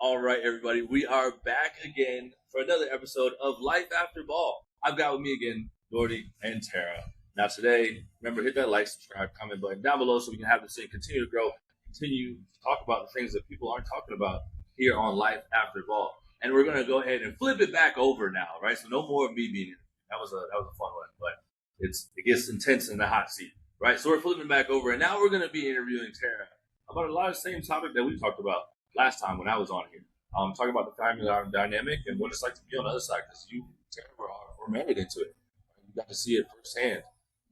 All right, everybody, we are back again for another episode of Life After Ball. I've got with me again, Doherty and Tara. Now today, remember, hit that like, subscribe, comment button down below so we can have this thing continue to grow, continue to talk about the things that people aren't talking about here on Life After Ball. And we're going to go ahead and flip it back over now, right? So no more of me being in. That was a fun one, but it gets intense in the hot seat, right? So we're flipping back over, and now we're going to be interviewing Tara about a lot of the same topic that we talked about last time when I was on here. Talking about the family dynamic and what it's like to be on the other side, because you, Tara, were married into it. You got to see it firsthand.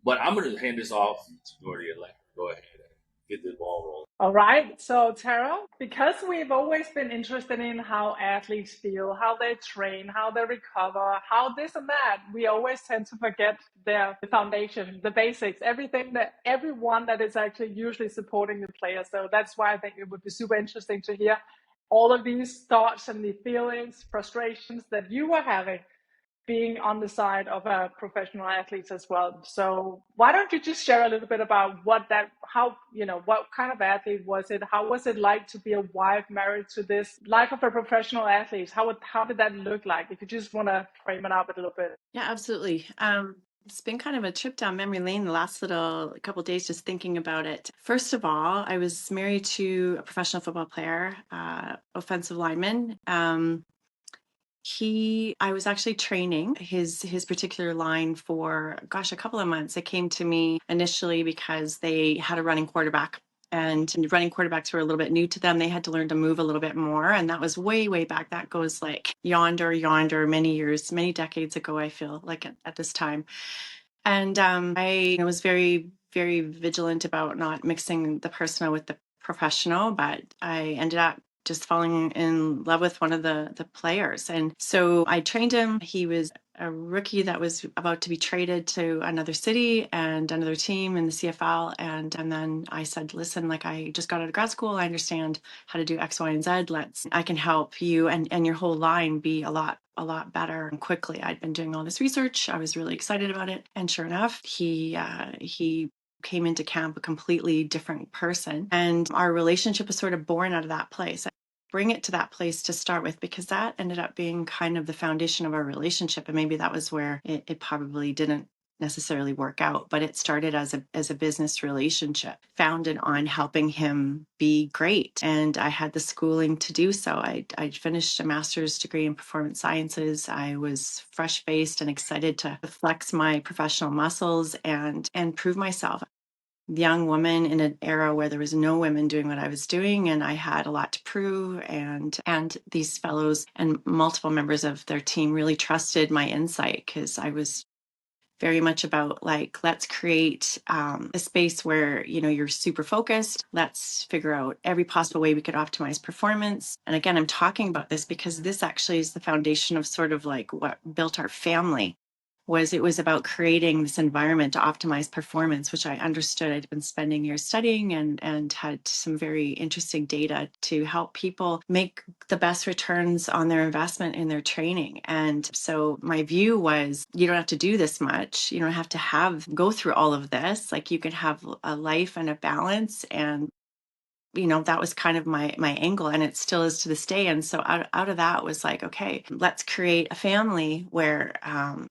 But I'm going to hand this off to Doherty and let her go ahead and get the ball rolling. All right. So, Tara, because we've always been interested in how athletes feel, how they train, how they recover, how this and that, we always tend to forget the foundation, the basics, everyone that is actually usually supporting the player. So that's why I think it would be super interesting to hear all of these thoughts and the feelings, frustrations that you were having being on the side of a professional athletes as well. So why don't you just share a little bit about what kind of athlete was it? How was it like to be a wife married to this life of a professional athlete? How did that look like? If you just want to frame it up a little bit. Yeah, absolutely. It's been kind of a trip down memory lane the last couple of days just thinking about it. First of all, I was married to a professional football player, offensive lineman. I was actually training his particular line for, a couple of months. It came to me initially because they had a running quarterback. And running quarterbacks were a little bit new to them. They had to learn to move a little bit more. And that was way, way back. That goes like yonder, many years, many decades ago, I feel like at this time. And I was very, very vigilant about not mixing the personal with the professional, but I ended up just falling in love with one of the players. And so I trained him. He was a rookie that was about to be traded to another city and another team in the CFL. And then I said, listen, like I just got out of grad school. I understand how to do X, Y, and Z. I can help you and your whole line be a lot better and quickly. I'd been doing all this research. I was really excited about it. And sure enough, he came into camp a completely different person. And our relationship was sort of born out of that place. Bring it to that place to start with, because that ended up being kind of the foundation of our relationship. And maybe that was where it probably didn't necessarily work out, but it started as a business relationship founded on helping him be great. And I had the schooling to do so. I finished a master's degree in performance sciences. I was fresh-faced and excited to flex my professional muscles and prove myself. Young woman in an era where there was no women doing what I was doing, and I had a lot to prove, and these fellows and multiple members of their team really trusted my insight, because I was very much about like, let's create a space where, you're super focused. Let's figure out every possible way we could optimize performance. And again, I'm talking about this because this actually is the foundation of sort of like what built our family. It was about creating this environment to optimize performance, which I understood. I'd been spending years studying and had some very interesting data to help people make the best returns on their investment in their training. And so my view was, you don't have to do this much. You don't have to go through all of this. Like, you can have a life and a balance, and that was kind of my angle, and it still is to this day. And so out of that was like, okay, let's create a family where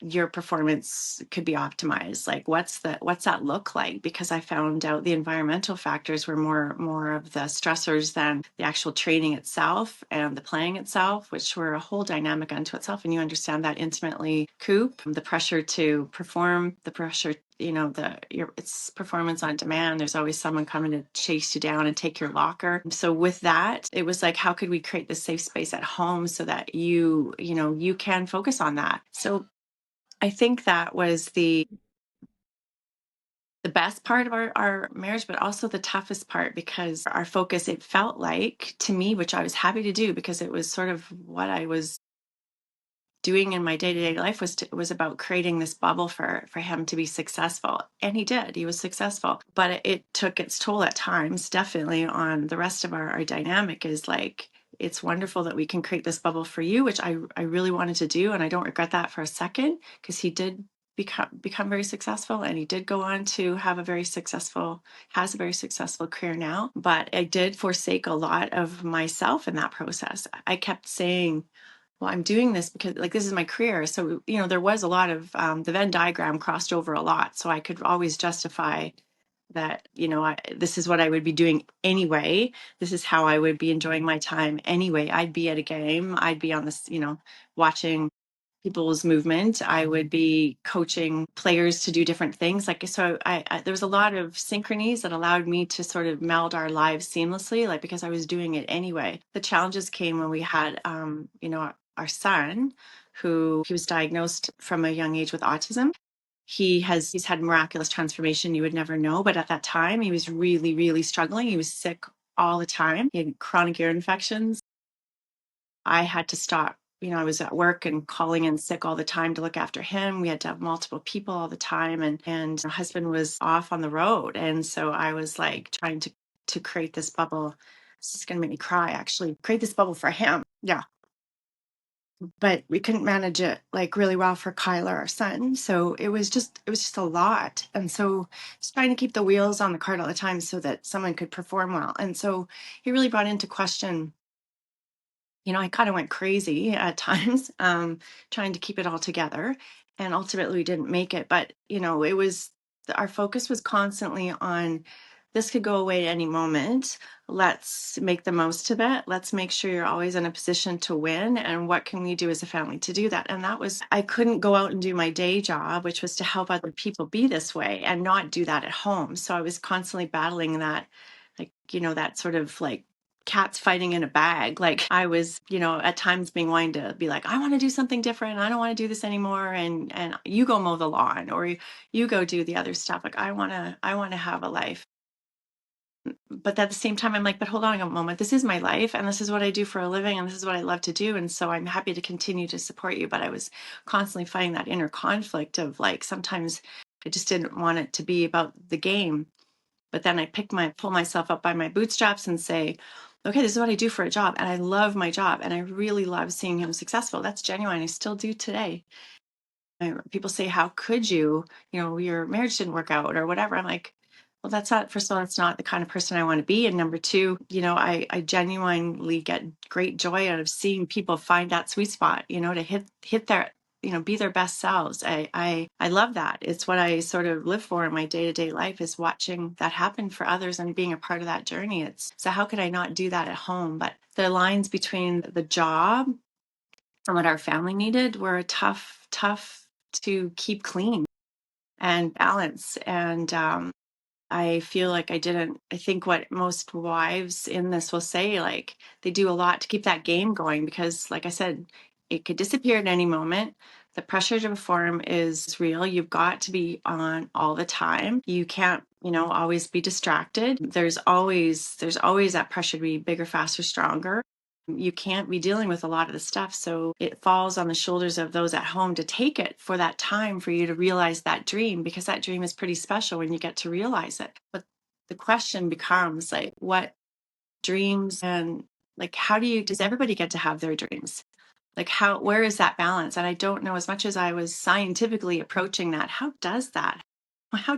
your performance could be optimized. Like, what's that look like? Because I found out the environmental factors were more of the stressors than the actual training itself and the playing itself, which were a whole dynamic unto itself. And you understand that intimately, Coop. The pressure to perform, the pressure, it's performance on demand. There's always someone coming to chase you down and take your locker. So with that, it was like, how could we create this safe space at home so that you can focus on that? So I think that was the best part of our marriage, but also the toughest part, because our focus, it felt like to me, which I was happy to do because it was sort of what I was doing in my day-to-day life, was about creating this bubble for him to be successful. And he did. He was successful. But it took its toll at times, definitely, on the rest of our dynamic. Is like, it's wonderful that we can create this bubble for you, which I really wanted to do. And I don't regret that for a second, because he did become very successful, and he did go on to have has a very successful career now. But I did forsake a lot of myself in that process. I kept saying, well, I'm doing this because like this is my career. So, there was a lot of the Venn diagram crossed over a lot. So I could always justify that, this is what I would be doing anyway. This is how I would be enjoying my time anyway. I'd be at a game. I'd be on this, watching people's movement. I would be coaching players to do different things. Like, so there was a lot of synchronies that allowed me to sort of meld our lives seamlessly, like, because I was doing it anyway. The challenges came when we had, our son, who he was diagnosed from a young age with autism. He's had miraculous transformation. You would never know. But at that time, he was really, really struggling. He was sick all the time. He had chronic ear infections. I had to stop. I was at work and calling in sick all the time to look after him. We had to have multiple people all the time. And my husband was off on the road. And so I was like trying to create this bubble. It's just going to make me cry, actually. Create this bubble for him. Yeah. But we couldn't manage it like really well for Kyler, our son. So it was just a lot. And so just trying to keep the wheels on the cart all the time so that someone could perform well. And so he really brought into question, I kind of went crazy at times, trying to keep it all together, and ultimately we didn't make it. But, our focus was constantly on, this could go away at any moment. Let's make the most of it. Let's make sure you're always in a position to win. And what can we do as a family to do that? And I couldn't go out and do my day job, which was to help other people be this way, and not do that at home. So I was constantly battling that, like, that sort of like cats fighting in a bag. Like, I was, at times being wanting to be like, I want to do something different. I don't want to do this anymore. And you go mow the lawn, or you go do the other stuff. Like, I want to have a life. But at the same time, I'm like, but hold on a moment. This is my life, and this is what I do for a living, and this is what I love to do. And so I'm happy to continue to support you. But I was constantly fighting that inner conflict of like, sometimes I just didn't want it to be about the game. But then I pull myself up by my bootstraps and say, okay, this is what I do for a job. And I love my job. And I really love seeing him successful. That's genuine. I still do today. People say, how could you, your marriage didn't work out or whatever. I'm like, well, first of all, that's not the kind of person I want to be. And number two, I genuinely get great joy out of seeing people find that sweet spot, to hit their, be their best selves. I love that. It's what I sort of live for in my day-to-day life, is watching that happen for others and being a part of that journey. So how could I not do that at home? But the lines between the job and what our family needed were tough to keep clean and balance. And I feel like I think what most wives in this will say, like, they do a lot to keep that game going, because like I said, it could disappear at any moment. The pressure to perform is real. You've got to be on all the time. You can't, always be distracted. There's always that pressure to be bigger, faster, stronger. You can't be dealing with a lot of the stuff. So it falls on the shoulders of those at home to take it for that time for you to realize that dream, because that dream is pretty special when you get to realize it. But the question becomes like, what dreams, and like, does everybody get to have their dreams? Like, where is that balance? And I don't know, as much as I was scientifically approaching that, how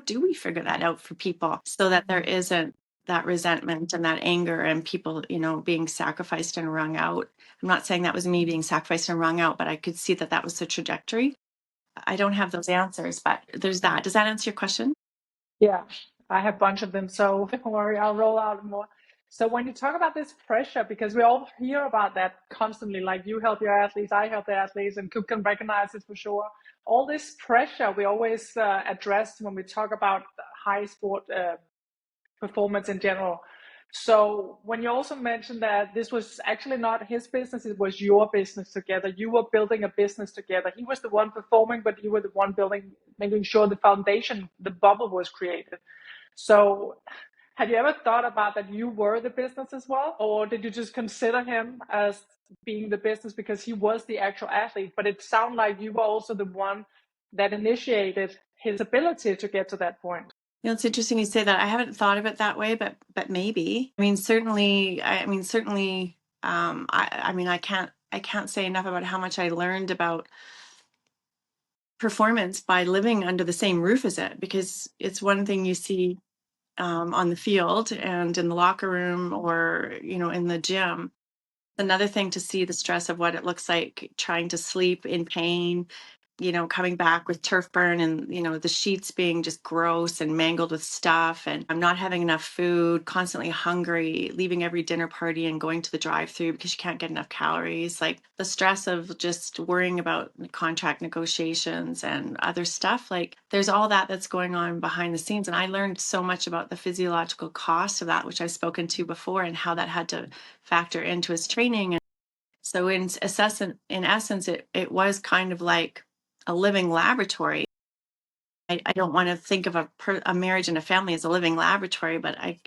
do we figure that out for people so that there isn't that resentment and that anger and people, being sacrificed and wrung out? I'm not saying that was me being sacrificed and wrung out, but I could see that was the trajectory. I don't have those answers, but there's that. Does that answer your question? Yeah, I have a bunch of them, so don't worry, I'll roll out more. So when you talk about this pressure, because we all hear about that constantly, like you help your athletes, I help the athletes, and Cook can recognize it for sure. All this pressure we always address when we talk about high sport performance in general. So when you also mentioned that this was actually not his business, it was your business together. You were building a business together. He was the one performing, but you were the one building, making sure the foundation, the bubble was created. So have you ever thought about that you were the business as well? Or did you just consider him as being the business because he was the actual athlete? But it sounded like you were also the one that initiated his ability to get to that point. It's interesting you say that. I haven't thought of it that way, but maybe. Certainly. I can't say enough about how much I learned about performance by living under the same roof as it, because it's one thing you see on the field and in the locker room or, in the gym. Another thing to see the stress of what it looks like trying to sleep in pain, coming back with turf burn and, the sheets being just gross and mangled with stuff. And I'm not having enough food, constantly hungry, leaving every dinner party and going to the drive-through because you can't get enough calories. Like the stress of just worrying about contract negotiations and other stuff. Like there's all that that's going on behind the scenes. And I learned so much about the physiological cost of that, which I've spoken to before, and how that had to factor into his training. So in essence, it was kind of like a living laboratory. I don't want to think of a marriage and a family as a living laboratory, but I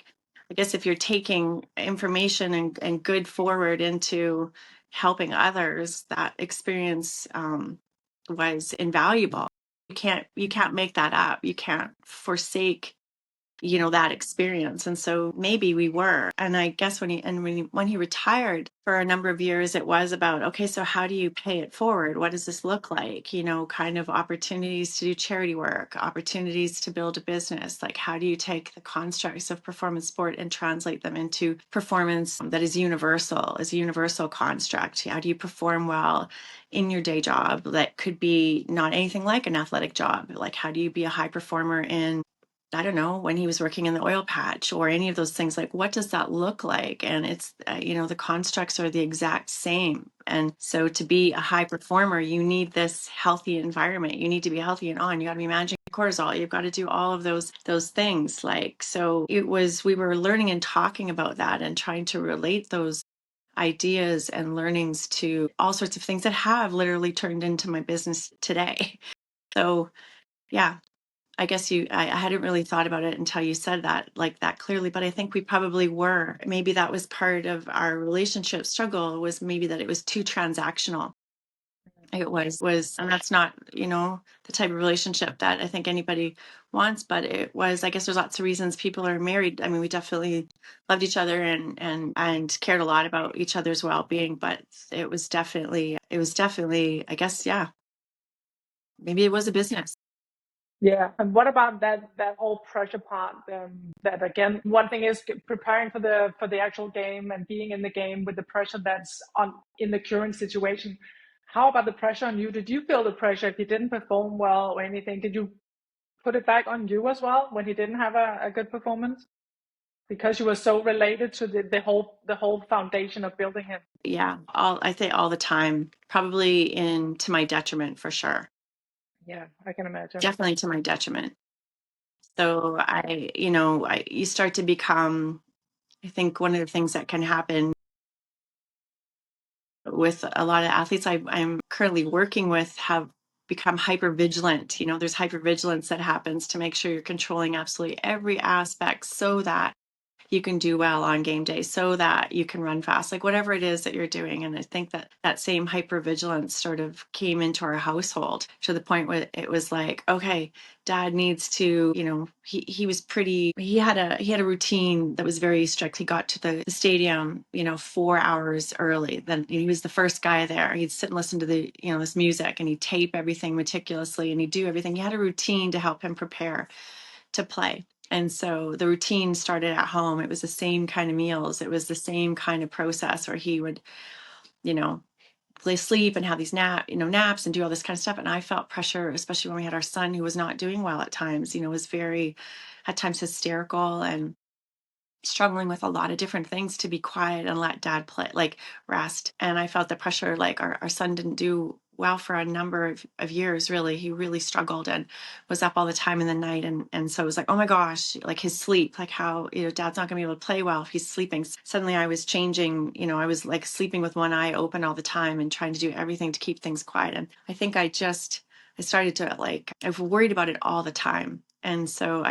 guess if you're taking information and good forward into helping others, that experience was invaluable. You can't make that up. You can't forsake that experience. And so maybe we were. And I guess when he retired for a number of years, it was about, okay, so how do you pay it forward? What does this look like? Kind of opportunities to do charity work, opportunities to build a business. Like, how do you take the constructs of performance sport and translate them into performance that is universal, as a universal construct? How do you perform well in your day job that could be not anything like an athletic job? Like, how do you be a high performer in, I don't know, when he was working in the oil patch or any of those things? Like, what does that look like? And it's, the constructs are the exact same. And so to be a high performer, you need this healthy environment. You need to be healthy and on. You got to be managing cortisol. You've got to do all of those things. Like, so we were learning and talking about that and trying to relate those ideas and learnings to all sorts of things that have literally turned into my business today. So, yeah. I guess I hadn't really thought about it until you said that, like that clearly, but I think we probably were. Maybe that was part of our relationship struggle, was maybe that it was too transactional. It was, and that's not, the type of relationship that I think anybody wants, but it was, I guess there's lots of reasons people are married. I mean, we definitely loved each other and cared a lot about each other's well-being, but it was definitely, I guess, yeah, maybe it was a business. Yeah, and what about that whole pressure part? That again, one thing is preparing for the actual game and being in the game with the pressure that's on in the current situation. How about the pressure on you? Did you feel the pressure if you didn't perform well or anything? Did you put it back on you as well when he didn't have a good performance? Because you were so related to the whole foundation of building him. Yeah, I say all the time, probably to my detriment for sure. Yeah, I can imagine. Definitely to my detriment. So you start to become, I think one of the things that can happen with a lot of athletes I'm currently working with have become hyper vigilant. There's hyper vigilance that happens to make sure you're controlling absolutely every aspect so that you can do well on game day, so that you can run fast, like whatever it is that you're doing. And I think that same hypervigilance sort of came into our household to the point where it was like, okay, dad needs to, he had a routine that was very strict. He got to the stadium, 4 hours early. Then he was the first guy there. He'd sit and listen to this music, and he'd tape everything meticulously, and he'd do everything. He had a routine to help him prepare to play. And so the routine started at home. It was the same kind of meals. It was the same kind of process where he would, play sleep and have these naps and do all this kind of stuff. And I felt pressure, especially when we had our son who was not doing well at times, was at times hysterical and struggling with a lot of different things, to be quiet and let dad play, like rest. And I felt the pressure, like our son didn't do well for a number of years. Really, he really struggled and was up all the time in the night. And so it was like, oh my gosh, like his sleep, like how, dad's not gonna be able to play well if he's sleeping. Suddenly I was changing, I was like sleeping with one eye open all the time and trying to do everything to keep things quiet. And I think I started to, like, I was worried about it all the time. And so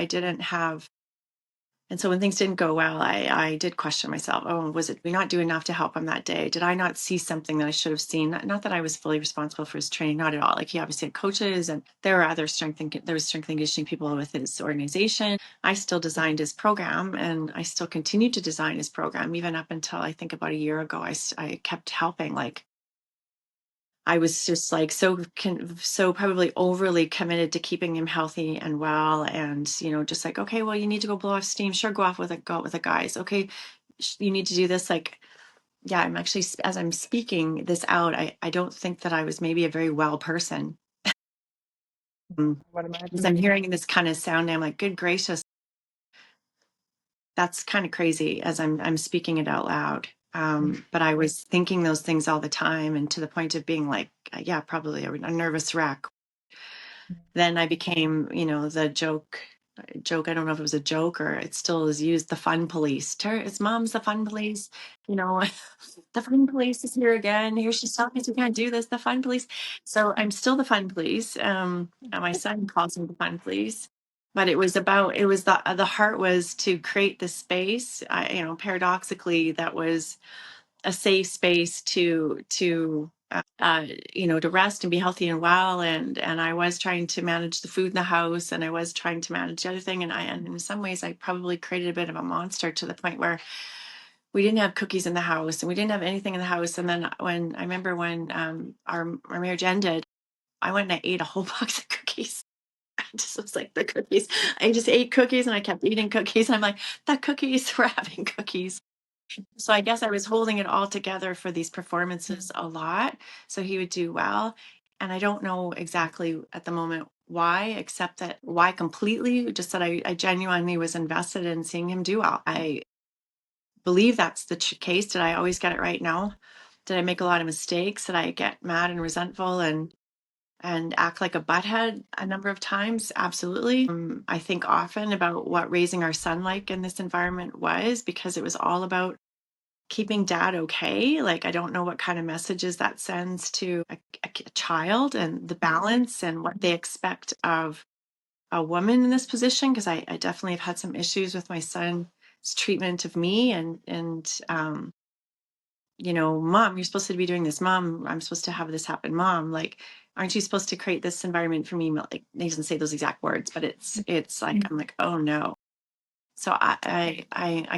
and so when things didn't go well, I did question myself. Oh, was it we not do enough to help him that day? Did I not see something that I should have seen? Not that I was fully responsible for his training, not at all. Like, he obviously had coaches, and there was strength and conditioning people with his organization. I still designed his program, and I still continue to design his program, even up until I think about a year ago. I kept helping, like, I was just like so probably overly committed to keeping him healthy and well, and just like, okay, well, you need to go blow off steam. Sure, go out with the guys. Okay, you need to do this. Like, yeah, I'm actually, as I'm speaking this out, I don't think that I was maybe a very well person. What As imagine? I'm hearing this kind of sound, I'm like, good gracious, that's kind of crazy as I'm speaking it out loud. But I was thinking those things all the time, and to the point of being like, yeah, probably a nervous wreck. Then I became, the joke. I don't know if it was a joke or it still is used. The fun police. His mom's the fun police. You know, the fun police is here again. Here she's telling us we can't do this. The fun police. So I'm still the fun police. And my son calls me the fun police. But it was the heart was to create this space. Paradoxically, that was a safe space to rest and be healthy and well. And I was trying to manage the food in the house, and I was trying to manage the other thing. And in some ways I probably created a bit of a monster, to the point where we didn't have cookies in the house and we didn't have anything in the house. And then when our marriage ended, I went and I ate a whole box of cookies. I just was like, the cookies. I just ate cookies and I kept eating cookies. And I'm like, the cookies, we're having cookies. So I guess I was holding it all together for these performances a lot, so he would do well. And I don't know exactly at the moment why, except that why completely, just that I genuinely was invested in seeing him do well. I believe that's the case. Did I always get it right? No. Did I make a lot of mistakes? Did I get mad and resentful and act like a butthead a number of times? Absolutely. I think often about what raising our son like in this environment was, because it was all about keeping dad okay. Like, I don't know what kind of messages that sends to a child, and the balance and what they expect of a woman in this position. Because I definitely have had some issues with my son's treatment of me, and mom, you're supposed to be doing this. Mom, I'm supposed to have this happen. Mom, like, aren't you supposed to create this environment for me? Like, he doesn't say those exact words, but it's like, I'm like, oh no. So I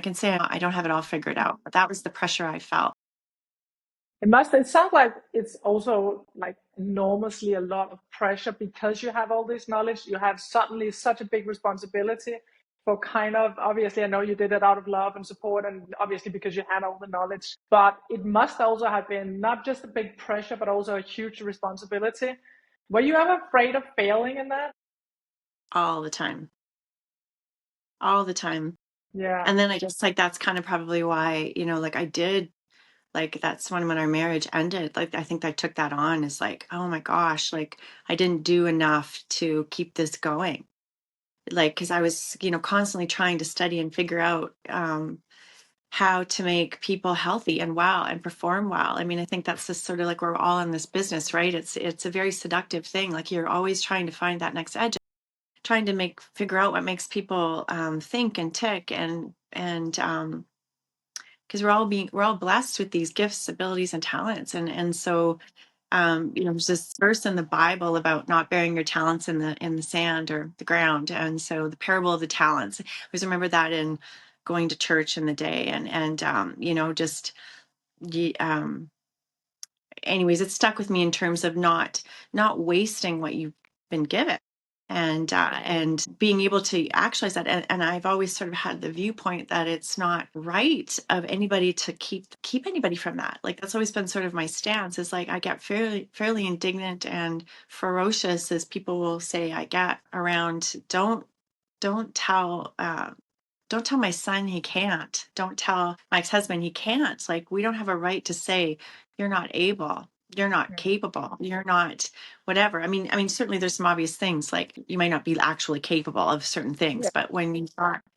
can say I don't have it all figured out, but that was the pressure I felt. It sounds like it's also like enormously a lot of pressure because you have all this knowledge. You have suddenly such a big responsibility for kind of, obviously, I know you did it out of love and support, and obviously because you had all the knowledge, but it must also have been not just a big pressure, but also a huge responsibility. Were you ever afraid of failing in that? All the time, all the time. Yeah. And then I guess, like, that's kind of probably why, like, I did, like, that's when our marriage ended. Like, I think I took that on as like, oh my gosh, like, I didn't do enough to keep this going. Like, because I was, constantly trying to study and figure out how to make people healthy and well and perform well. I mean, I think that's just sort of like we're all in this business, right? It's a very seductive thing. Like, you're always trying to find that next edge, trying to figure out what makes people think and tick, and because we're all blessed with these gifts, abilities, and talents, and so there's this verse in the Bible about not burying your talents in the sand or the ground. And so the parable of the talents, I always remember that in going to church in the day, and just um anyways, it stuck with me in terms of not wasting what you've been given, and being able to actualize that. And I've always sort of had the viewpoint that it's not right of anybody to keep anybody from that. Like, that's always been sort of my stance, is like, I get fairly indignant and ferocious, as people will say I get, around don't tell don't tell my son he can't. Don't tell my ex-husband he can't. Like, we don't have a right to say you're not able, you're not capable, you're not whatever. I mean, certainly there's some obvious things, like you might not be actually capable of certain things, but when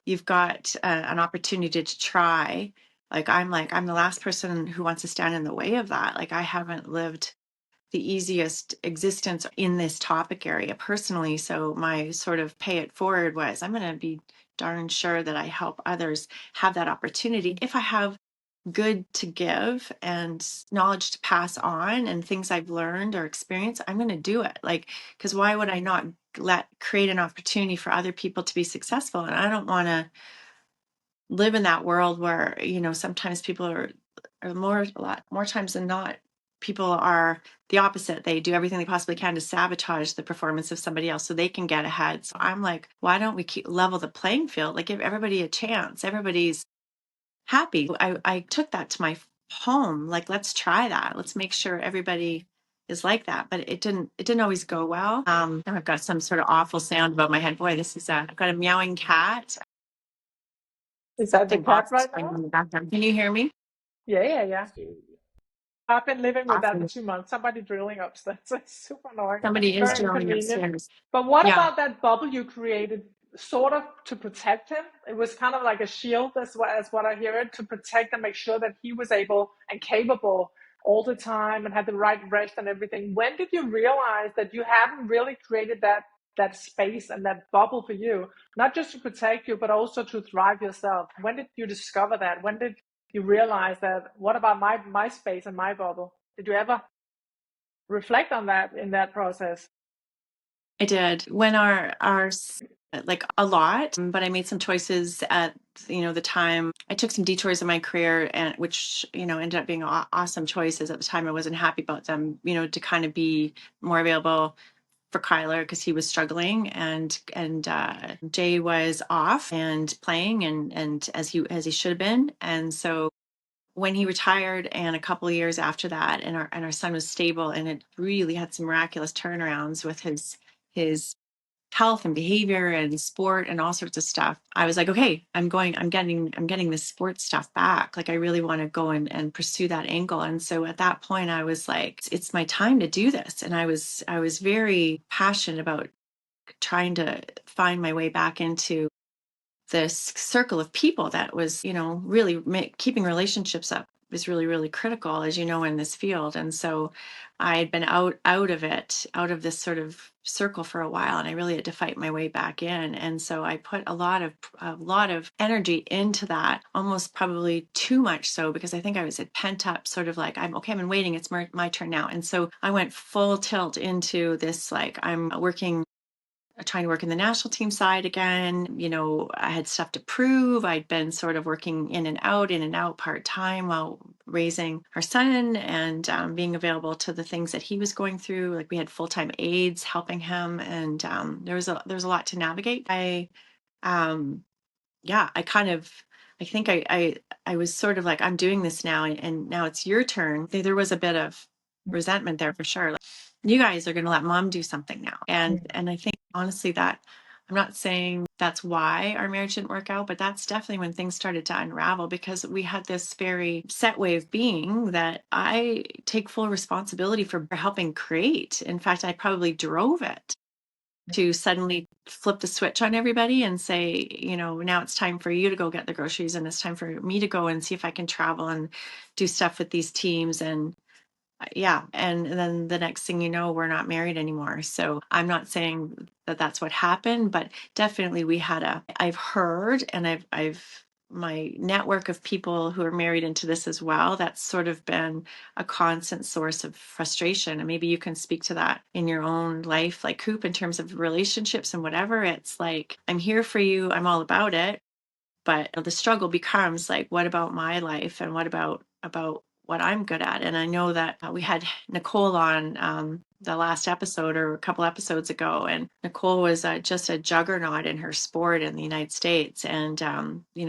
you've got an opportunity to try, I'm the last person who wants to stand in the way of that. Like, I haven't lived the easiest existence in this topic area personally. So my sort of pay it forward was, I'm going to be darn sure that I help others have that opportunity. If I have good to give and knowledge to pass on and things I've learned or experienced, I'm going to do it. Like, because why would I not create an opportunity for other people to be successful? And I don't want to live in that world where, sometimes people are a lot more times than not, people are the opposite. They do everything they possibly can to sabotage the performance of somebody else so they can get ahead. So I'm like, why don't we keep level the playing field? Like, give everybody a chance. Everybody's happy. I took that to my home. Like, let's try that. Let's make sure everybody is like that. But it didn't always go well. Now I've got some sort of awful sound above my head. Boy, this is I've got a meowing cat. Is that the Something cat awful right going on now? in the background. Can you hear me? Yeah. I've been living with that for Awesome. 2 months. Somebody drilling upstairs. It's super annoying. Somebody is Very drilling inconvenient. upstairs. But what Yeah. about that bubble you created, sort of to protect him? It was kind of like a shield, as what I hear it, to protect and make sure that he was able and capable all the time and had the right rest and everything. When did you realize that you haven't really created that space and that bubble for you, not just to protect you, but also to thrive yourself? When did you discover that? When did you realize that, what about my space and my bubble? Did you ever reflect on that in that process? I did. When our like a lot, but I made some choices at the time. I took some detours in my career, and which ended up being awesome choices. At the time, I wasn't happy about them. To kind of be more available for Kyler because he was struggling, and Jay was off and playing, and as he should have been, and so when he retired and a couple of years after that, and our son was stable, and it really had some miraculous turnarounds with his health and behavior and sport and all sorts of stuff. I was like, okay, I'm getting this sports stuff back. Like, I really want to go and pursue that angle. And so at that point I was like, it's my time to do this. And I was very passionate about trying to find my way back into this circle of people that was, really keeping relationships up is really, really critical, as you know, in this field. And so I had been out of it, out of this sort of circle for a while, and I really had to fight my way back in. And so I put a lot of energy into that, almost probably too much so, because I think I was pent up, sort of like, I'm okay, I'm waiting, it's my turn now. And so I went full tilt into this, like, I'm trying to work in the national team side again. I had stuff to prove. I'd been sort of working in and out part time while raising our son, and being available to the things that he was going through. Like, we had full time aides helping him, and there was a lot to navigate. Um, I think I was sort of like, I'm doing this now, and now it's your turn. There was a bit of resentment there for sure. Like, you guys are going to let mom do something now. And I think honestly that I'm not saying that's why our marriage didn't work out, but that's definitely when things started to unravel, because we had this very set way of being that I take full responsibility for helping create. In fact, I probably drove it to suddenly flip the switch on everybody and say, now it's time for you to go get the groceries, and it's time for me to go and see if I can travel and do stuff with these teams. And yeah, and then the next thing you know, we're not married anymore. So I'm not saying that that's what happened, but definitely I've heard, and I've my network of people who are married into this as well, that's sort of been a constant source of frustration. And maybe you can speak to that in your own life, like Coop, in terms of relationships and whatever. It's like, I'm here for you, I'm all about it, but the struggle becomes like, what about my life, and what about what I'm good at? And I know that we had Nicole on the last episode or a couple episodes ago, and Nicole was just a juggernaut in her sport in the United States, and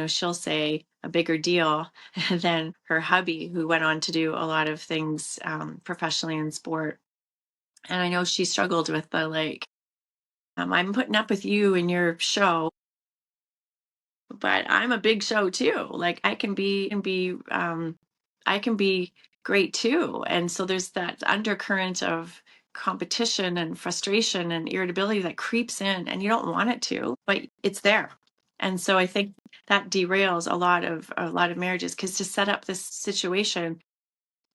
she'll say a bigger deal than her hubby, who went on to do a lot of things professionally in sport. And I know she struggled with the, like, I'm putting up with you and your show, but I'm a big show too. Like, I can be great too. And so there's that undercurrent of competition and frustration and irritability that creeps in, and you don't want it to, but it's there. And so I think that derails a lot of marriages, because to set up this situation,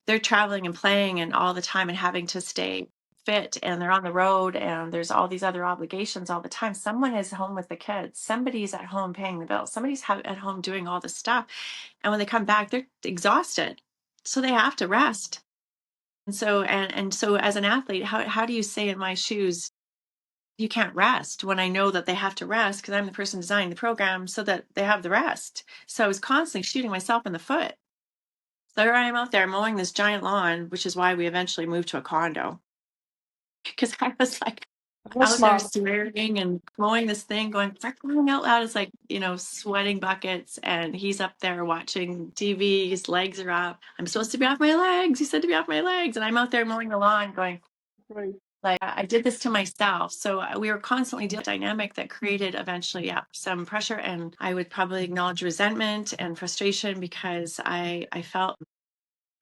they're traveling and playing and all the time and having to stay fit, and they're on the road, and there's all these other obligations all the time. Someone is home with the kids, somebody's at home paying the bills, somebody's at home doing all this stuff, and when they come back, they're exhausted, so they have to rest. And so as an athlete, how do you say, in my shoes, you can't rest, when I know that they have to rest, because I'm the person designing the program so that they have the rest? So I was constantly shooting myself in the foot. So here I am out there mowing this giant lawn, which is why we eventually moved to a condo. Because I was like That was out there smart. swearing and mowing this thing, going out loud. It's like, sweating buckets. And he's up there watching TV. His legs are up. I'm supposed to be off my legs. He said to be off my legs. And I'm out there mowing the lawn going, Great. like, I did this to myself. So we were constantly dealing with a dynamic that created eventually, some pressure. And I would probably acknowledge resentment and frustration because I felt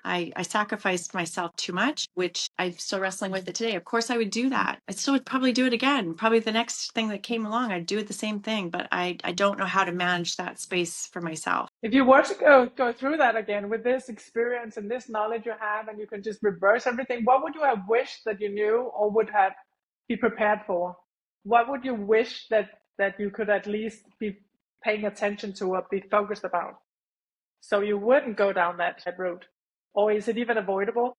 I sacrificed myself too much, which I'm still wrestling with it today. Of course, I would do that. I still would probably do it again. Probably the next thing that came along, I'd do it the same thing. But I don't know how to manage that space for myself. If you were to go through that again with this experience and this knowledge you have, and you can just reverse everything, what would you have wished that you knew or would have be prepared for? What would you wish that you could at least be paying attention to or be focused about, so you wouldn't go down that route? Or is it even avoidable?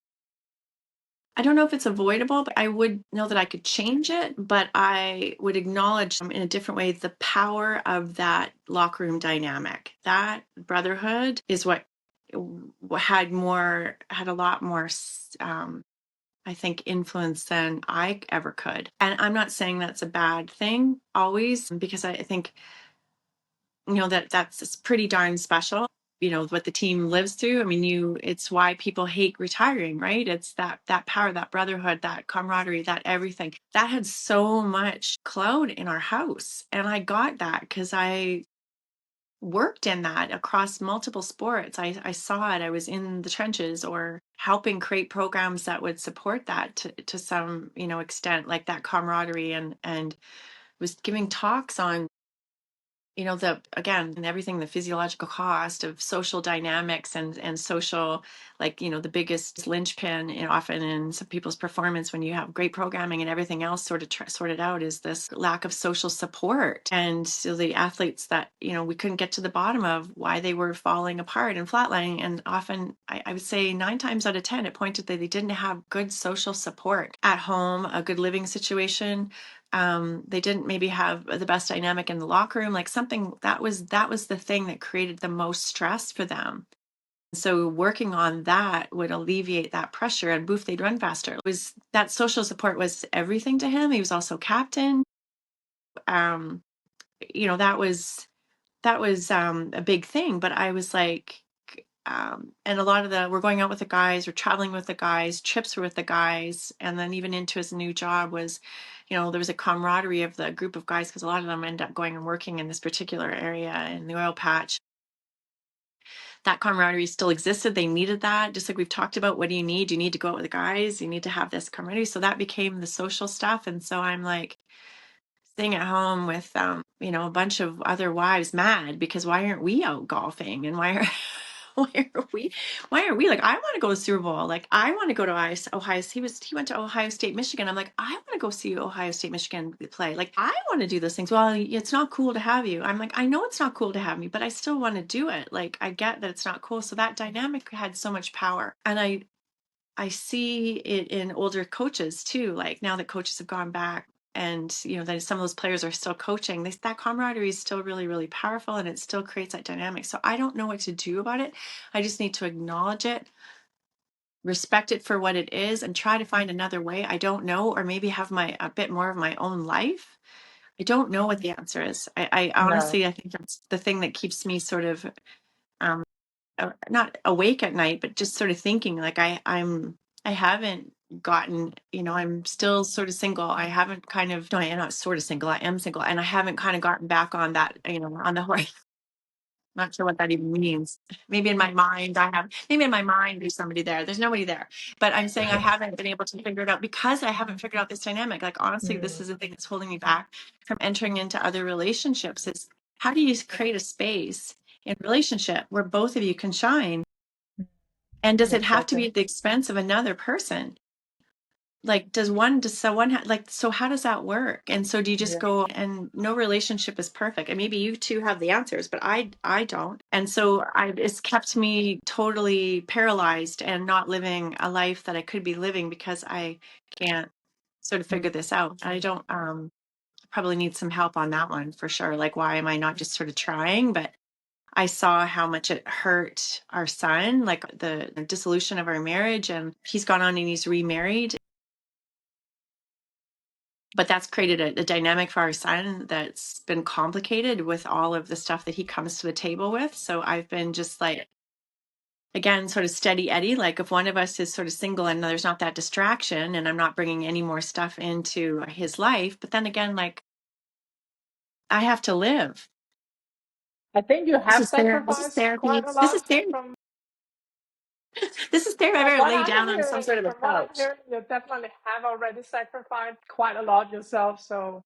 I don't know if it's avoidable, but I would know that I could change it. But I would acknowledge in a different way the power of that locker room dynamic. That brotherhood is what had a lot more I think, influence than I ever could. And I'm not saying that's a bad thing always, because I think, that's pretty darn special, what the team lives through. I mean, it's why people hate retiring, right? It's that power, that brotherhood, that camaraderie, that everything. That had so much cloud in our house. And I got that because I worked in that across multiple sports. I saw it. I was in the trenches or helping create programs that would support that to some, extent, like that camaraderie, and was giving talks on, and everything, the physiological cost of social dynamics and social, like, the biggest linchpin often in some people's performance when you have great programming and everything else sort of sorted out is this lack of social support. And so the athletes that, we couldn't get to the bottom of why they were falling apart and flatlining. And often I would say 9 times out of 10, it pointed that they didn't have good social support at home, a good living situation. They didn't maybe have the best dynamic in the locker room, like something that was the thing that created the most stress for them. So working on that would alleviate that pressure, and boof, they'd run faster. It was that social support was everything to him. He was also captain. Um, that was a big thing, but I was like, and a lot of we're going out with the guys, we're traveling with the guys, trips were with the guys. And then even into his new job was, there was a camaraderie of the group of guys, because a lot of them end up going and working in this particular area in the oil patch. That camaraderie still existed. They needed that. Just like we've talked about, what do you need? You need to go out with the guys. You need to have this camaraderie. So that became the social stuff. And so I'm like, staying at home with a bunch of other wives, mad because why aren't we out golfing, and why are why are we like, I want to go to the Super Bowl, like I want to go to Ohio. He went to Ohio State, Michigan. I'm like, I want to go see Ohio State, Michigan play. Like, I want to do those things. Well, it's not cool to have you. I'm like, I know it's not cool to have me, but I still want to do it. Like, I get that it's not cool. So that dynamic had so much power. And I see it in older coaches too. Like, now that coaches have gone back, and that some of those players are still coaching, that camaraderie is still really, really powerful, and it still creates that dynamic. So I don't know what to do about it. I just need to acknowledge it, respect it for what it is, and try to find another way. I don't know, or maybe have a bit more of my own life. I don't know what the answer is. I No. honestly, I think that's the thing that keeps me sort of um, not awake at night, but just sort of thinking, like, I haven't gotten, I'm still sort of single. I haven't kind of, no, I'm not sort of single. I am single, and I haven't kind of gotten back on that, on the horse. Not sure what that even means. Maybe in my mind, there's somebody there. There's nobody there. But I'm saying I haven't been able to figure it out because I haven't figured out this dynamic. Like, honestly, this is the thing that's holding me back from entering into other relationships, is how do you create a space in relationship where both of you can shine? And does it have to be Exactly. at the expense of another person? Like, does someone like, so how does that work? And so do you just Yeah. go, and no relationship is perfect, and maybe you two have the answers, but I don't. And so it's kept me totally paralyzed and not living a life that I could be living because I can't sort of figure this out. I don't probably need some help on that one for sure. Like, why am I not just sort of trying? But I saw how much it hurt our son, like the dissolution of our marriage, and he's gone on and he's remarried. But that's created a dynamic for our son that's been complicated with all of the stuff that he comes to the table with. So I've been just like, again, sort of steady Eddie, like if one of us is sort of single and there's not that distraction and I'm not bringing any more stuff into his life, but then again, like I have to live. I think you This have is therapy. This is sacrificed therapy. quite a This is lot therapy. from This is therapy. I from better what lay I'm down on some hearing. sort of a From what I'm couch. hearing, you definitely have already sacrificed quite a lot yourself. So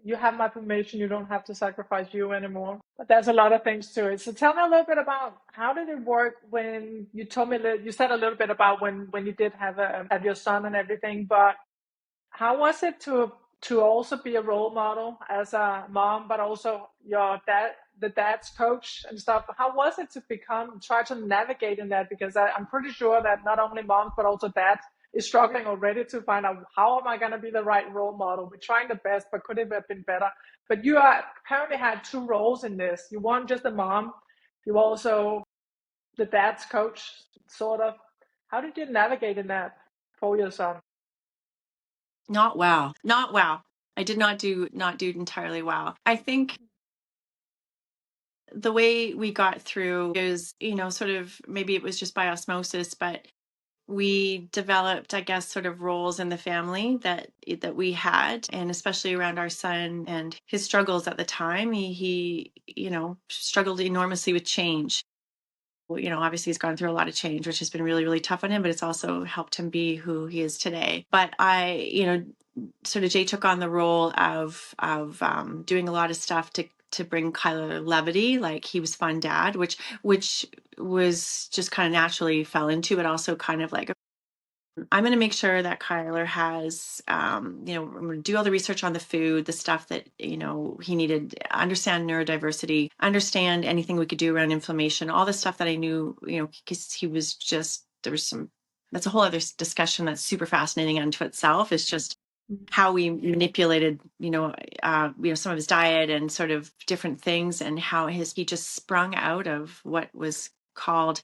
you have my permission. You don't have to sacrifice you anymore. But there's a lot of things to it. So tell me a little bit about how did it work when you told me that you said a little bit about when you did have your son and everything, but how was it to also be a role model as a mom, but also your dad, the dad's coach and stuff? How was it to try to navigate in that? Because I'm pretty sure that not only moms but also dad is struggling already to find out how am I going to be the right role model. We're trying the best, but could it have been better? But you apparently had two roles in this. You weren't just a mom, you also the dad's coach, sort of. How did you navigate in that for your son? Not well. Not well. I did not do entirely well. I think the way we got through is, sort of maybe it was just by osmosis, but we developed, I guess, sort of roles in the family that we had, and especially around our son and his struggles at the time. He struggled enormously with change. Well, obviously he's gone through a lot of change, which has been really, really tough on him, but it's also helped him be who he is today. But sort of Jay took on the role of doing a lot of stuff to bring Kyler levity. Like he was fun dad, which was just kind of naturally fell into, but also kind of like I'm going to make sure that Kyler has, I'm going to do all the research on the food, the stuff that, he needed, understand neurodiversity, understand anything we could do around inflammation, all the stuff that I knew, because he was just, that's a whole other discussion that's super fascinating unto itself. It's just how we manipulated, some of his diet and sort of different things, and how he just sprung out of what was called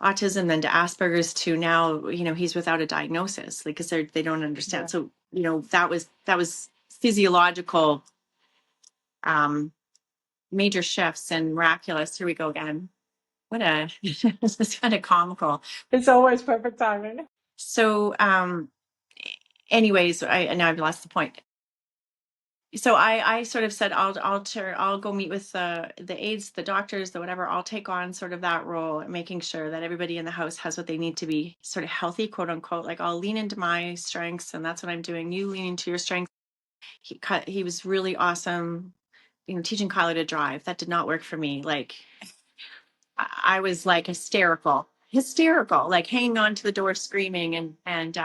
autism, then to Asperger's, to now, he's without a diagnosis, like, because they don't understand. Yeah. So, that was physiological, major shifts and miraculous. Here we go again. This is kind of comical. It's always perfect timing. So, anyways, now I've lost the point. So I sort of said I'll go meet with the aides, the doctors, the whatever. I'll take on sort of that role, making sure that everybody in the house has what they need to be sort of healthy, quote unquote. Like I'll lean into my strengths, and that's what I'm doing. You lean into your strengths. He was really awesome, teaching Kyler to drive. That did not work for me. Like I was like hysterical, like hanging on to the door, screaming, and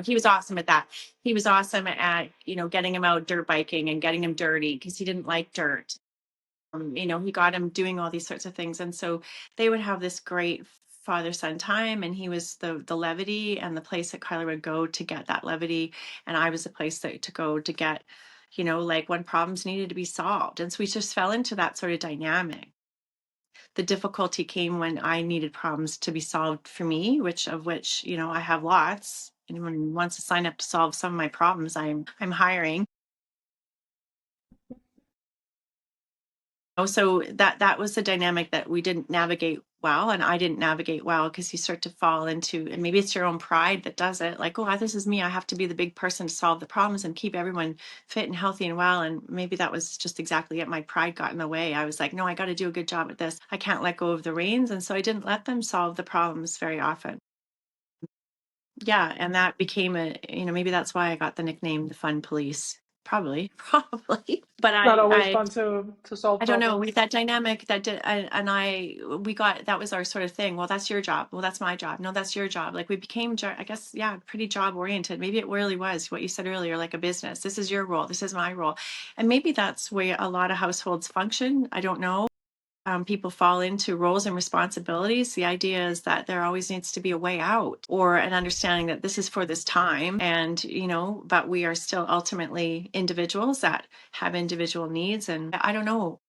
he was awesome at that. He was awesome at, getting him out dirt biking and getting him dirty because he didn't like dirt. He got him doing all these sorts of things. And so they would have this great father-son time, and he was the levity and the place that Kyler would go to get that levity. And I was the place to go to get, like when problems needed to be solved. And so we just fell into that sort of dynamic. The difficulty came when I needed problems to be solved for me, which I have lots. Anyone wants to sign up to solve some of my problems, I'm hiring. So that was the dynamic that we didn't navigate well, and I didn't navigate well, because you start to fall into, and maybe it's your own pride that does it, like, oh, this is me, I have to be the big person to solve the problems and keep everyone fit and healthy and well. And maybe that was just exactly it. My pride got in the way. I was like, no, I got to do a good job at this. I can't let go of the reins. And so I didn't let them solve the problems very often. Yeah, and that became maybe that's why I got the nickname the Fun Police. Probably. But It's not always I fun to solve I don't know, problems. with that dynamic that did, we got, that was our sort of thing. Well, that's your job. Well, that's my job. No, that's your job. Like we became, I guess, yeah, pretty job oriented. Maybe it really was what you said earlier, like a business. This is your role. This is my role. And maybe that's where a lot of households function. I don't know. People fall into roles and responsibilities. The idea is that there always needs to be a way out, or an understanding that this is for this time. And, but we are still ultimately individuals that have individual needs. And I don't know.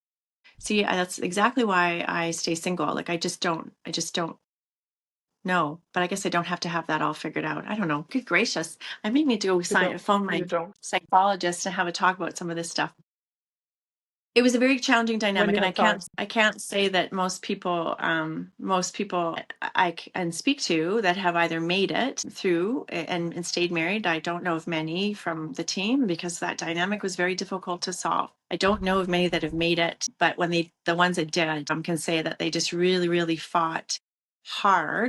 See, that's exactly why I stay single. Like I just don't know. But I guess I don't have to have that all figured out. I don't know. Good gracious. I may need to go phone my You don't. psychologist and have a talk about some of this stuff. It was a very challenging When dynamic, you and have time. I can't say that most people I can speak to that have either made it through and stayed married. I don't know of many from the team because that dynamic was very difficult to solve. I don't know of many that have made it, but when the ones that did, can say that they just really, really fought hard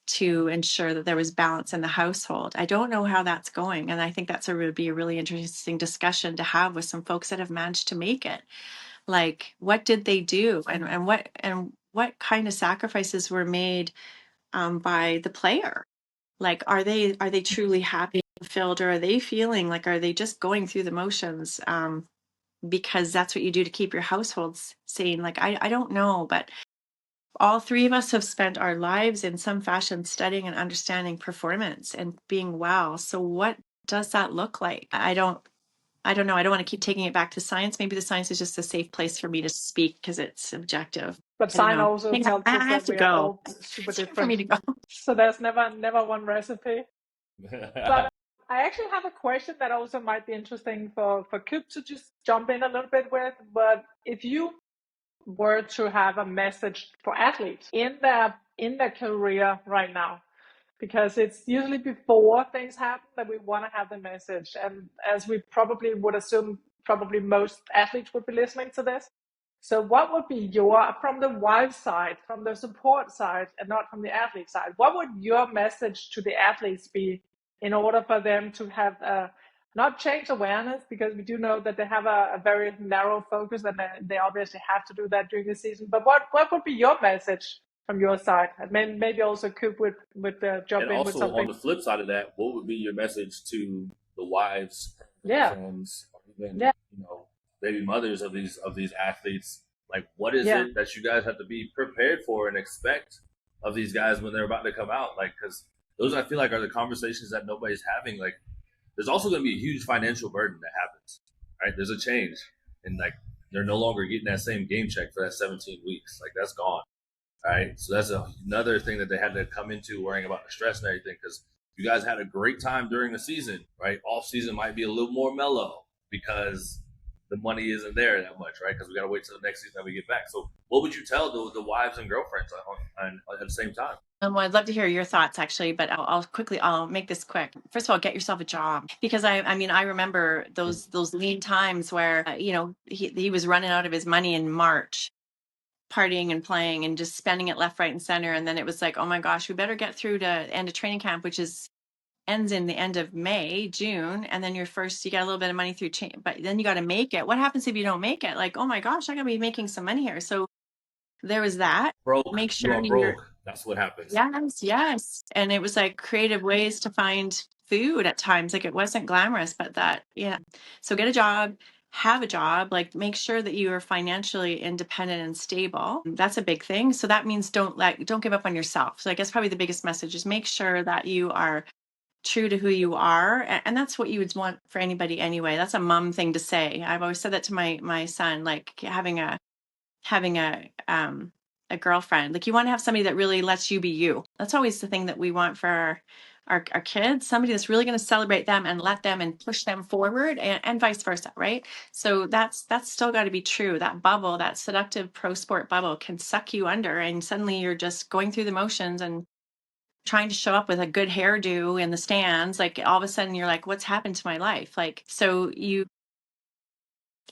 to ensure that there was balance in the household. I don't know how that's going, and I think would be a really interesting discussion to have with some folks that have managed to make it. Like, what did they do, and what kind of sacrifices were made by the player? Like, are they truly happy and fulfilled, or are they feeling like, are they just going through the motions because that's what you do to keep your households sane? Like, I don't know, but all three of us have spent our lives in some fashion studying and understanding performance and being well. So what does that look like? I don't know. I don't want to keep taking it back to science. Maybe the science is just a safe place for me to speak because it's objective. But I don't science know. also tells I us have that to we are go. all super It's time for me different. to go. So there's never one recipe. But I actually have a question that also might be interesting for Coop to just jump in a little bit with. But if you were to have a message for athletes in their career right now, because it's usually before things happen that we want to have the message, and as we probably would assume, probably most athletes would be listening to this. So what would be your, from the wife side, from the support side, and not from the athlete side, what would your message to the athletes be in order for them to have not change awareness, because we do know that they have a very narrow focus and they obviously have to do that during the season, but what would be your message from your side? And maybe also Coop would jump And in with also on something. the flip side of that, what would be your message to the wives, Yeah. friends, or even Yeah. baby mothers of these athletes? Like, what is Yeah. it that you guys have to be prepared for and expect of these guys when they're about to come out? Like, because those, I feel like, are the conversations that nobody's having. Like, there's also going to be a huge financial burden that happens, right? There's a change, and like they're no longer getting that same game check for that 17 weeks. Like, that's gone. Right. So that's another thing that they had to come into, worrying about the stress and everything. Because you guys had a great time during the season, right? Off season might be a little more mellow because the money isn't there that much, right? Because we got to wait till the next season that we get back. So what would you tell the wives and girlfriends at the same time? Well, I'd love to hear your thoughts actually, but I'll make this quick. First of all, get yourself a job, because I mean, I remember those lean times where, he was running out of his money in March, partying and playing and just spending it left, right, and center. And then it was like, oh my gosh, we better get through to end of training camp, which ends in the end of May, June. And then you get a little bit of money through but then you got to make it. What happens if you don't make it? Like, oh my gosh, I gotta be making some money here. So there was that. Broke. Make You sure are broke. That's what happens. yes. And it was like creative ways to find food at times. Like, it wasn't glamorous, but that, yeah. So get a job, have a job, like make sure that you are financially independent and stable. That's a big thing. So that means don't give up on yourself. So I guess probably the biggest message is make sure that you are true to who you are. And that's what you would want for anybody anyway. That's a mom thing to say. I've always said that to my son, like having a girlfriend. Like, you want to have somebody that really lets you be you. That's always the thing that we want for our kids, somebody that's really going to celebrate them and let them and push them forward, and vice versa, right? So that's still got to be true. That bubble, that seductive pro sport bubble, can suck you under, and suddenly you're just going through the motions and trying to show up with a good hairdo in the stands. Like, all of a sudden you're like, what's happened to my life? Like, so you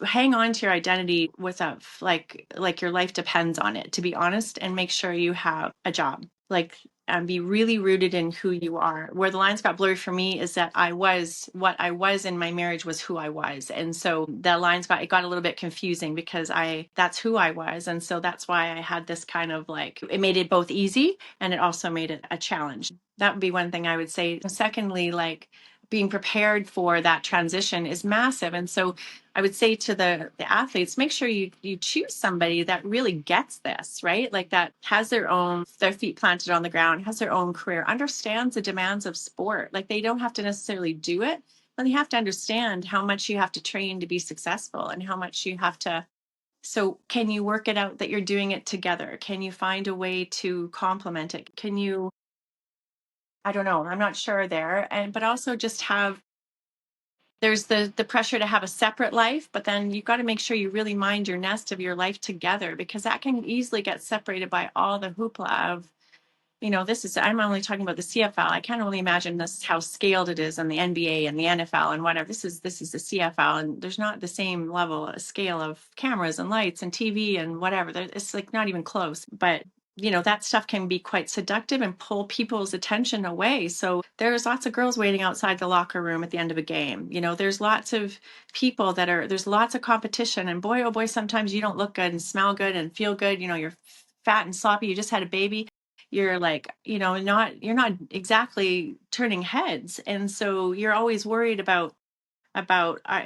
hang on to your identity with like your life depends on it, to be honest, and make sure you have a job. Like, be really rooted in who you are. Where the lines got blurred for me is that what I was in my marriage was who I was. And so the lines got a little bit confusing because that's who I was. And so that's why I had this kind of like, it made it both easy and it also made it a challenge. That would be one thing I would say. Secondly, like, being prepared for that transition is massive. And so I would say to the athletes, make sure you choose somebody that really gets this, right? Like, that has their feet planted on the ground, has their own career, understands the demands of sport. Like, they don't have to necessarily do it, but they have to understand how much you have to train to be successful and how much you have to So can you work it out that you're doing it together? Can you find a way to complement it? Can you, I don't know, I'm not sure there. And but also just have, there's the pressure to have a separate life, but then you've got to make sure you really mind your nest of your life together, because that can easily get separated by all the hoopla of, this is, I'm only talking about the CFL. I can't only imagine this how scaled it is in the NBA and the NFL and whatever. This is the CFL, and there's not the same level of scale of cameras and lights and TV and whatever. It's like not even close. But that stuff can be quite seductive and pull people's attention away. So there's lots of girls waiting outside the locker room at the end of a game. There's lots of people there's lots of competition, and boy, oh boy, sometimes you don't look good and smell good and feel good. You're fat and sloppy. You just had a baby. You're like, you're not exactly turning heads. And so you're always worried about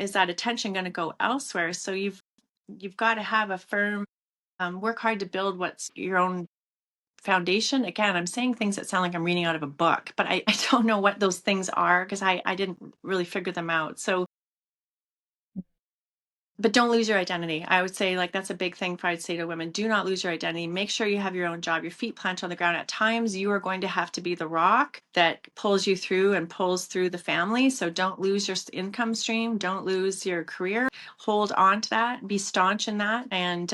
is that attention going to go elsewhere? So you've got to have a firm, work hard to build what's your own foundation. Again, I'm saying things that sound like I'm reading out of a book, but I don't know what those things are, because I didn't really figure them out. So, but don't lose your identity. I would say, like, that's a big thing I'd say to women. Do not lose your identity. Make sure you have your own job, your feet planted on the ground. At times you are going to have to be the rock that pulls you through and pulls through the family. So don't lose your income stream. Don't lose your career. Hold on to that. Be staunch in that. And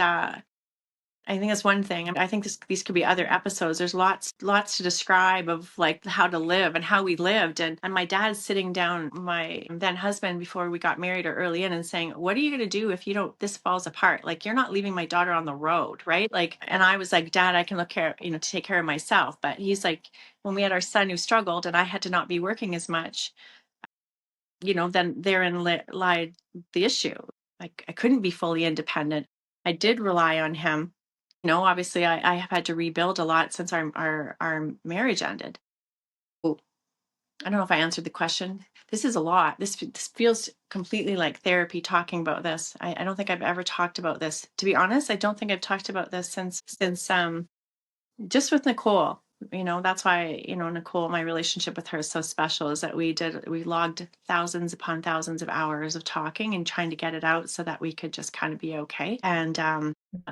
I think that's one thing. I think these could be other episodes. There's lots to describe of like how to live and how we lived. And my dad's sitting down my then husband before we got married or early in and saying, what are you going to do if this falls apart? Like, you're not leaving my daughter on the road, right? Like, and I was like, Dad, I can to take care of myself. But he's like, when we had our son who struggled and I had to not be working as much, then therein lied the issue. Like, I couldn't be fully independent. I did rely on him. Obviously I have had to rebuild a lot since our marriage ended. Oh, I don't know if I answered the question. This is a lot. This feels completely like therapy talking about this. I don't think I've ever talked about this. To be honest, I don't think I've talked about this since just with Nicole. That's why, Nicole, my relationship with her is so special, is that we logged thousands upon thousands of hours of talking and trying to get it out so that we could just kind of be okay. And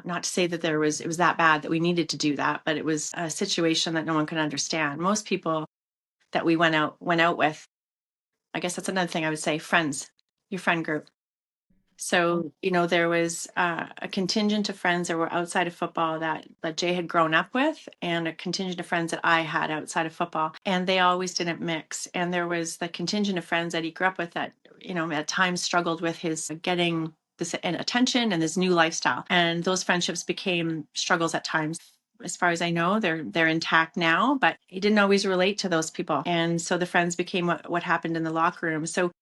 not to say that it was that bad that we needed to do that, but it was a situation that no one could understand. Most people that we went out with, I guess that's another thing I would say, friends, your friend group. So, there was a contingent of friends that were outside of football that Jay had grown up with, and a contingent of friends that I had outside of football, and they always didn't mix. And there was the contingent of friends that he grew up with that, at times struggled with his getting this attention and this new lifestyle. And those friendships became struggles at times. As far as I know, they're intact now, but he didn't always relate to those people. And so the friends became what happened in the locker room. So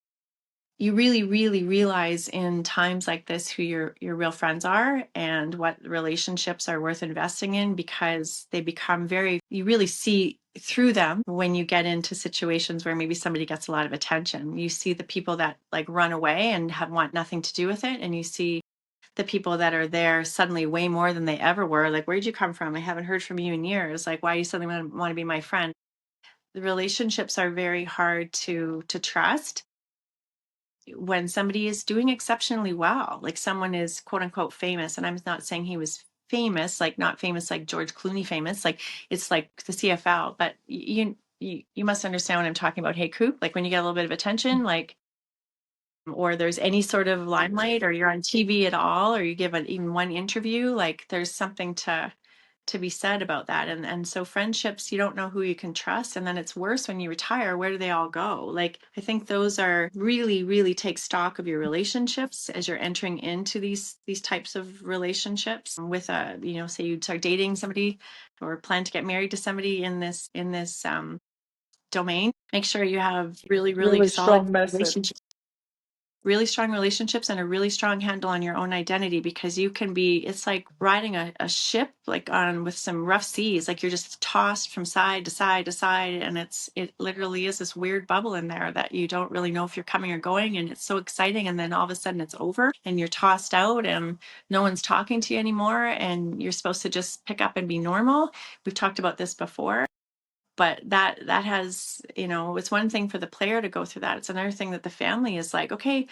you really, really realize in times like this who your real friends are and what relationships are worth investing in, because they become you really see through them when you get into situations where maybe somebody gets a lot of attention. You see the people that like run away and want nothing to do with it. And you see the people that are there suddenly way more than they ever were. Like, where'd you come from? I haven't heard from you in years. Like, why do you suddenly want to be my friend? The relationships are very hard to trust when somebody is doing exceptionally well, like someone is quote unquote famous. And I'm not saying he was famous, like not famous like George Clooney famous, like it's like the CFL, but you must understand what I'm talking about. Hey, Coop, like when you get a little bit of attention, like, or there's any sort of limelight, or you're on TV at all, or you give even one interview, like there's something to be said about that. And so friendships, you don't know who you can trust. And then it's worse when you retire. Where do they all go? Like, I think those are really, really take stock of your relationships as you're entering into these types of relationships with say you start dating somebody or plan to get married to somebody in this domain. Make sure you have really, really, Really solid strong message. relationships. Really strong relationships and a really strong handle on your own identity, because it's like riding a ship like on with some rough seas, like you're just tossed from side to side to side, and it literally is this weird bubble in there that you don't really know if you're coming or going, and it's so exciting, and then all of a sudden it's over and you're tossed out and no one's talking to you anymore, and you're supposed to just pick up and be normal. We've talked about this before. But that has, it's one thing for the player to go through that. It's another thing that the family is like, okay,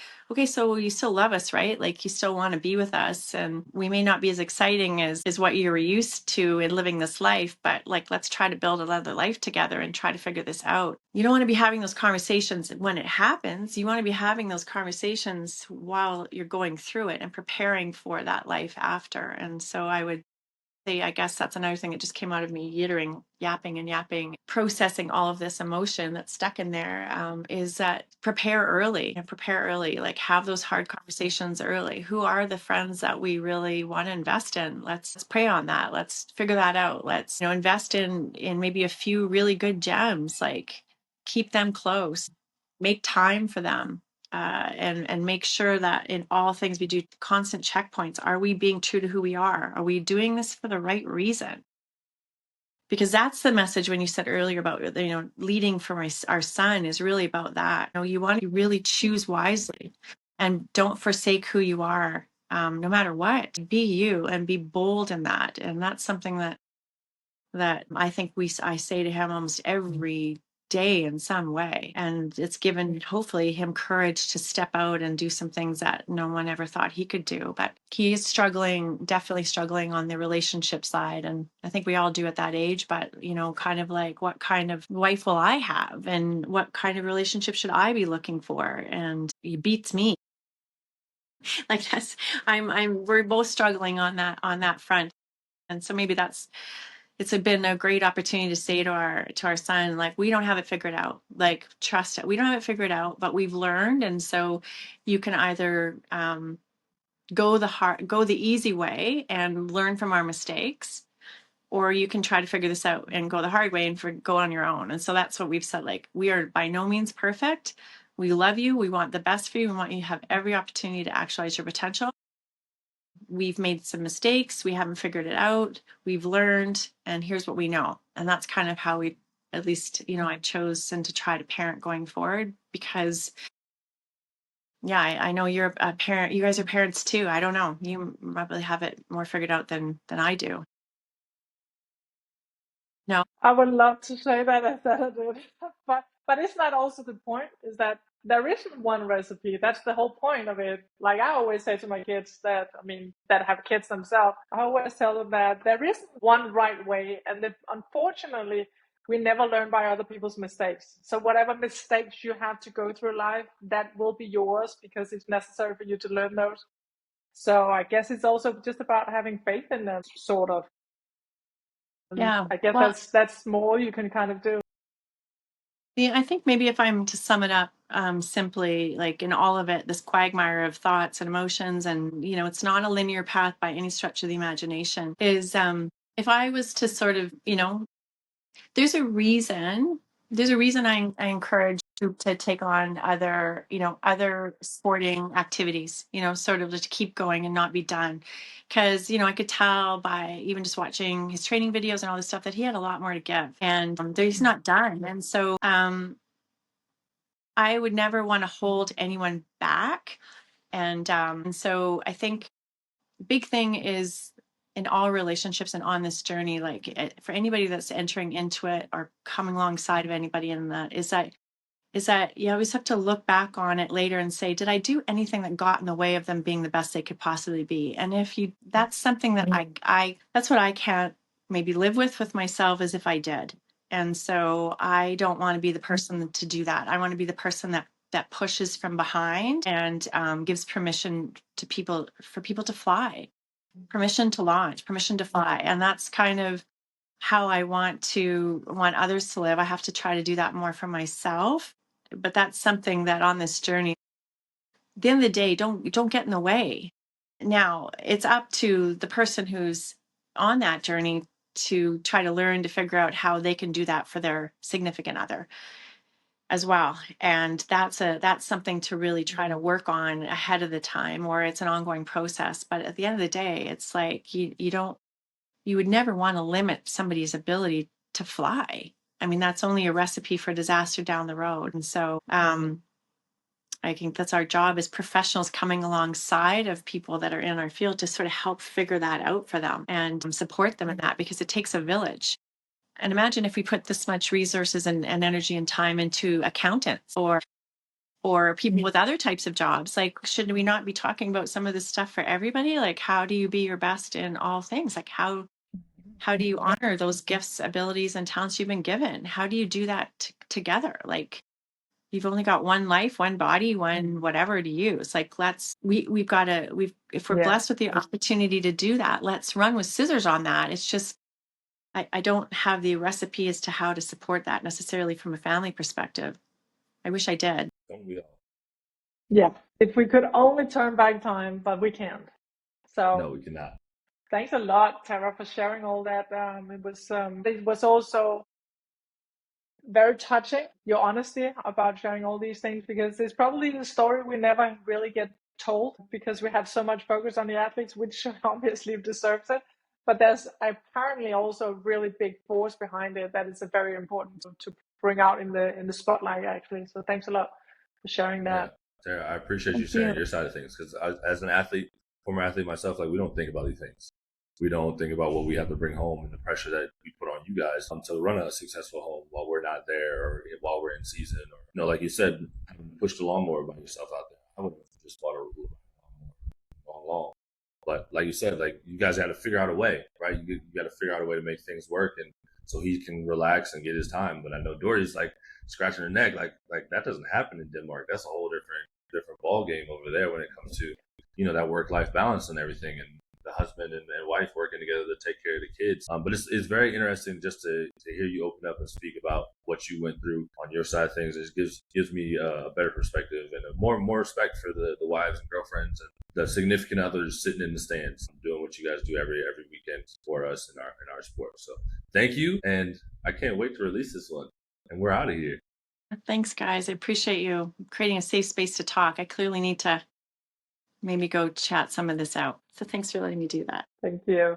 so you still love us, right? Like you still want to be with us, and we may not be as exciting as what you were used to in living this life, but like, let's try to build another life together and try to figure this out. You don't want to be having those conversations when it happens. You want to be having those conversations while you're going through it and preparing for that life after. And so I would say, I guess that's another thing that just came out of me yapping, processing all of this emotion that's stuck in there, is that prepare early, like have those hard conversations early. Who are the friends that we really want to invest in? Let's pray on that. Let's figure that out. Let's, invest in maybe a few really good gems, like keep them close, make time for them. And make sure that in all things we do constant checkpoints. Are we being true to who we are? Are we doing this for the right reason? Because that's the message when you said earlier about, leading for our son is really about that. You want to really choose wisely and don't forsake who you are, no matter what. Be you and be bold in that. And that's something that I think I say to him almost every day in some way. And it's given, hopefully, him courage to step out and do some things that no one ever thought he could do. But he is definitely struggling on the relationship side. And I think we all do at that age, but, kind of like, what kind of wife will I have? And what kind of relationship should I be looking for? And he beats me. Like that's, we're both struggling on that front. And so maybe it's been a great opportunity to say to our son, like, we don't have it figured out, like, trust it. We don't have it figured out, but we've learned. And so you can either go the easy way and learn from our mistakes, or you can try to figure this out and go the hard way and go on your own. And so that's what we've said. Like, we are by no means perfect. We love you. We want the best for you. We want you to have every opportunity to actualize your potential. We've made some mistakes. We haven't figured it out. We've learned, and here's what we know. And that's kind of how we, at least, I've chosen to try to parent going forward, because yeah, I know you're a parent. You guys are parents too. I don't know. You probably have it more figured out than I do. No. I would love to say that I said I did, but isn't that also the point? Is that there isn't one recipe? That's the whole point of it. Like I always say to my kids that have kids themselves, I always tell them that there isn't one right way, and that unfortunately we never learn by other people's mistakes. So whatever mistakes you have to go through life, that will be yours because it's necessary for you to learn those. So I guess it's also just about having faith in them, sort of. Yeah. I guess Well, that's more you can kind of do. yeah, I think maybe if I'm to sum it up, simply, like, in all of it, this quagmire of thoughts and emotions, and it's not a linear path by any stretch of the imagination. Is if I was to sort of, there's a reason. There's a reason I encourage you to take on other sporting activities, sort of to keep going and not be done. Because, I could tell by even just watching his training videos and all this stuff that he had a lot more to give, and he's not done. And so I would never want to hold anyone back. And so I think big thing is, in all relationships and on this journey, like, for anybody that's entering into it or coming alongside of anybody in that, is that you always have to look back on it later and say, did I do anything that got in the way of them being the best they could possibly be? And if that's something that that's what I can't maybe live with myself, as if I did. And so I don't want to be the person to do that. I want to be the person that pushes from behind and gives permission to people, for people to fly, permission to launch, permission to fly. And that's kind of how I want others to live. I have to try to do that more for myself. But that's something that on this journey, at the end of the day, don't get in the way. Now, it's up to the person who's on that journey to try to learn to figure out how they can do that for their significant other as well. And that's something to really try to work on ahead of the time, or it's an ongoing process. But at the end of the day, it's like you would never want to limit somebody's ability to fly. I mean, that's only a recipe for disaster down the road. And so I think that's our job as professionals, coming alongside of people that are in our field to sort of help figure that out for them and support them in that, because it takes a village. And imagine if we put this much resources and energy and time into accountants or people with other types of jobs. Like, should we not be talking about some of this stuff for everybody? Like, how do you be your best in all things? Like, how do you honor those gifts, abilities, and talents you've been given? How do you do that together? Like, you've only got one life, one body, one whatever to use. Like, we've got to, if we're blessed with the opportunity to do that, let's run with scissors on that. It's just, I don't have the recipe as to how to support that necessarily from a family perspective. I wish I did. Don't we all? Yeah. If we could only turn back time, but we can't. So No, we cannot. Thanks a lot, Tara, for sharing all that. It was also very touching, your honesty about sharing all these things, because it's probably the story we never really get told because we have so much focus on the athletes, which obviously deserves it. But there's apparently also a really big force behind it that is very important to bring out in the spotlight, actually. So thanks a lot for sharing that. Yeah, Sarah, I appreciate you sharing your side of things, because as an athlete, former athlete myself, like, we don't think about these things. We don't think about what we have to bring home and the pressure that we put on you guys to run a successful home while we're not there, or while we're in season, or like you said, push the lawnmower by yourself out there. I would have just bought a lawnmower long. But like you said, like, you guys got to figure out a way, right? You got to figure out a way to make things work, and so he can relax and get his time. But I know Dory's like scratching her neck, like that doesn't happen in Denmark. That's a whole different ball game over there when it comes to that work-life balance and everything, and the husband and wife working together to take care of the kids. But it's very interesting just to hear you open up and speak about what you went through on your side of things. It gives me a better perspective and a more respect for the wives and girlfriends and the significant others sitting in the stands doing what you guys do every weekend for us in our sport. So thank you, and I can't wait to release this one. And we're out of here. Thanks, guys. I appreciate you creating a safe space to talk. I clearly need to maybe go chat some of this out. So thanks for letting me do that. Thank you.